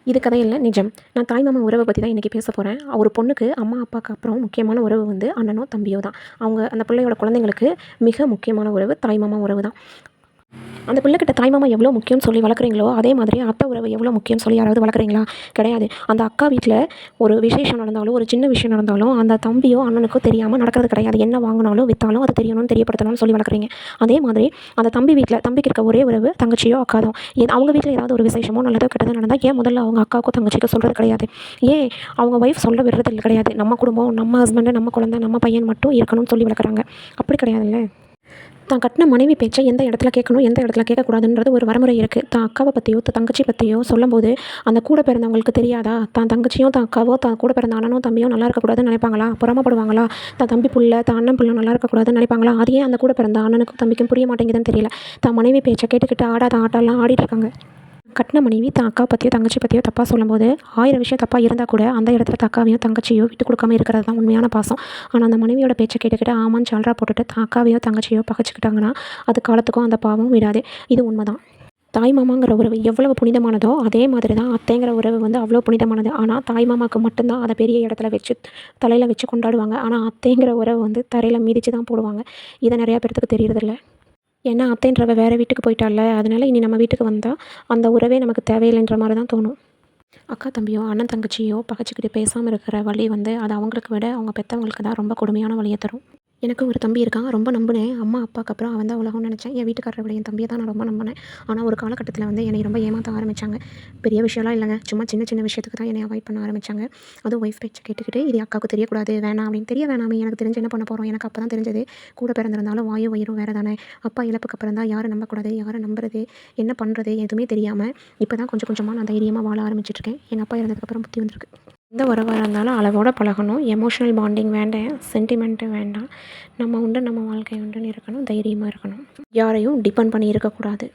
இது கதை இல்ல, நிஜம். நான் தாய் மாமா உறவ பத்தி தான் இன்னைக்கு பேச போறேன். ஒரு பொண்ணுக்கு அம்மா, அப்பாக்கு அப்புறம் முக்கியமான உறவு வந்து அண்ணனோ, தம்பியோ தான். அவங்க அந்த பிள்ளையோட குழந்தைங்களுக்கு மிக முக்கியமான உறவு தாய் மாமா உறவு தான். அந்த பிள்ளைகிட்ட தாய் மாமா எவ்வளோ முக்கியம்னு சொல்லி வளர்க்குறீங்களோ, அதே மாதிரி அத்தை உறவு எவ்வளோ முக்கியம்னு சொல்லி யாராவது வளர்க்குறீங்களா? கிடையாது. அந்த அக்கா வீட்ல ஒரு விசேஷம் நடந்தாலும், ஒரு சின்ன விஷயம் நடந்தாலும், அந்த தம்பியோ, அண்ணனுக்கோ தெரியாம நடக்கிறது கிடையாது. என்ன வாங்குனாலும், வித்தாலும் அது தெரியணும்னு தெரியப்படுத்தணும்னு சொல்லி வளர்க்குறீங்க. அதே மாதிரி அந்த தம்பி வீட்ல தம்பிக்கு இருக்க ஒரே உறவு தங்கச்சியோ, அக்கா தான். அவங்க வீட்ல ஏதாவது ஒரு விசேஷமோ, நல்லதோ கெட்டதோ நடந்தா ஏன் முதல்ல அவங்க அக்காவுக்கோ, தங்கச்சிக்கோ சொல்றது கிடையாது? ஏன் அவங்க ஒய்ஃப் சொல்ல விடுறது கிடையாது? நம்ம குடும்பம், நம்ம ஹஸ்பண்டு, நம்ம குழந்தை, நம்ம பையன் மட்டும் இருக்கணும்னு சொல்லி வளர்க்குறாங்க. அப்படி கிடையாதுல்ல. தான் கட்டின மனைவி பேச்சை எந்த இடத்துல கேட்கணும், எந்த இடத்துல கேட்கக்கூடாதுன்றது ஒரு வரைமுறை இருக்குது. தான் அக்காவை பற்றியோ, தங்கச்சி பற்றியோ சொல்லும்போது, அந்த கூட பிறந்தவங்களுக்கு தெரியாதா? தான் தங்கச்சியும், தான் அக்காவோ, தான் கூட பிறந்த அண்ணனோ, தம்பியோ நல்லா இருக்கக்கூடாதுன்னு நினைப்பாங்களா? பொறாமப்படுவாங்களா? தான் தம்பி புள்ள, தான் அண்ணன் புள்ள நல்லா இருக்கக்கூடாதுன்னு நினைப்பாங்களா? அது ஏன் அந்த கூட பிறந்த அண்ணனுக்கும் தம்பிக்கும் புரிய மாட்டேங்குதுன்னு தெரியல. தான் மனைவி பேச்சை கேட்டுக்கிட்டு ஆடாத ஆட்டம்லாம் ஆடிட்டு இருக்காங்க. கட்டின மனைவி தான் அக்கா பற்றியோ, தங்கச்சி பற்றியோ தப்பாக சொல்லும்போது, 1000 விஷயம் தப்பாக இருந்தால் கூட, அந்த இடத்துல அக்காவையோ, தங்கச்சியோ விட்டு கொடுக்காம இருக்கிறது தான் உண்மையான பாசம். ஆனால் அந்த மனைவியோட பேச்சை கேட்டுக்கிட்டு ஆமான்னு சால்ரா போட்டுட்டு தான் அக்காவையோ, தங்கச்சியோ பகைச்சிக்கிட்டாங்கன்னா, அது காலத்துக்கும் அந்த பாவம் விடாது. இது உண்மைதான். தாய் மாமாங்கிற உறவு எவ்வளவு புனிதமானதோ, அதே மாதிரி தான் அத்தைங்கிற உறவு வந்து அவ்வளோ புனிதமானது. ஆனால் தாய் மாமாவுக்கு மட்டும்தான் அதை பெரிய இடத்துல வச்சு தலையில் வச்சு கொண்டாடுவாங்க. ஆனால் அத்தைங்கிற உறவு வந்து தரையில் மிதித்து தான் போடுவாங்க. இதை நிறையா பேர்த்துக்கு தெரியறதில்ல. ஏன்னா அத்தைன்றவ வேறு வீட்டுக்கு போயிட்டால்ல, அதனால இனி நம்ம வீட்டுக்கு வந்தால் அந்த உறவே நமக்கு தேவையில்லைன்ற மாதிரி தான் தோணும். அக்கா தம்பியோ, அண்ணன் தங்கச்சியோ பகைச்சிக்கிட்டு பேசாமல் இருக்கிற வழி வந்து அது அவங்களுக்கு விட அவங்க பெற்றவங்களுக்கு தான் ரொம்ப கொடுமையான வலியை தரும். எனக்கு ஒரு தம்பி இருக்கான். ரொம்ப நம்பினேன். அம்மா, அப்பாவுக்கு அப்புறம் அவன் தான் உலகம்னு நினச்சேன். என் வீட்டுக்காரரை விட என் தம்பியை தான் நான் ரொம்ப நம்பினேன். ஆனால் ஒரு காலகட்டத்தில் வந்து என்னை ரொம்ப ஏமாற்ற ஆரம்பித்தாங்க. பெரிய விஷயம்லாம் இல்லைங்க. சும்மா சின்ன சின்ன விஷயத்துக்கு தான் என்னை அவாய்ட் பண்ண ஆரம்பித்தாங்க. அதுவும் ஒய்ஃப் பேச்சை கேட்டுக்கிட்டு இது அக்காவுக்கு தெரியக்கூடாது, வேணாம் அப்படின்னு. தெரிய வேணாமே, எனக்கு தெரிஞ்சு என்ன பண்ண போகிறோம்? எனக்கு அப்போ தான் தெரிஞ்சது, கூட பிறந்திருந்தாலும் வாயும் வயிறும் வேறு தானே. அப்பா இழப்புக்கு அப்புறம் தான் யாரை நம்பக்கூடாது, யாரை நம்புறது, என்ன பண்ணுறது எதுவுமே தெரியாமல் இப்போ தான் கொஞ்சம் கொஞ்சமாக நான் தைரியமாக வாழ ஆரம்பிச்சிட்ருக்கேன். எங்கள் அப்பா இறந்ததுக்கப்புறம் புத்தி வந்திருக்கு. எந்த உறவாக இருந்தாலும் அளவோட பழகணும். எமோஷ்னல் பாண்டிங் வேண்டாம், சென்டிமெண்ட்டு வேண்டாம். நம்ம உண்டு, நம்ம வாழ்க்கை உண்டுன்னு இருக்கணும். தைரியமாக இருக்கணும். யாரையும் டிபெண்ட் பண்ணி இருக்கக்கூடாது.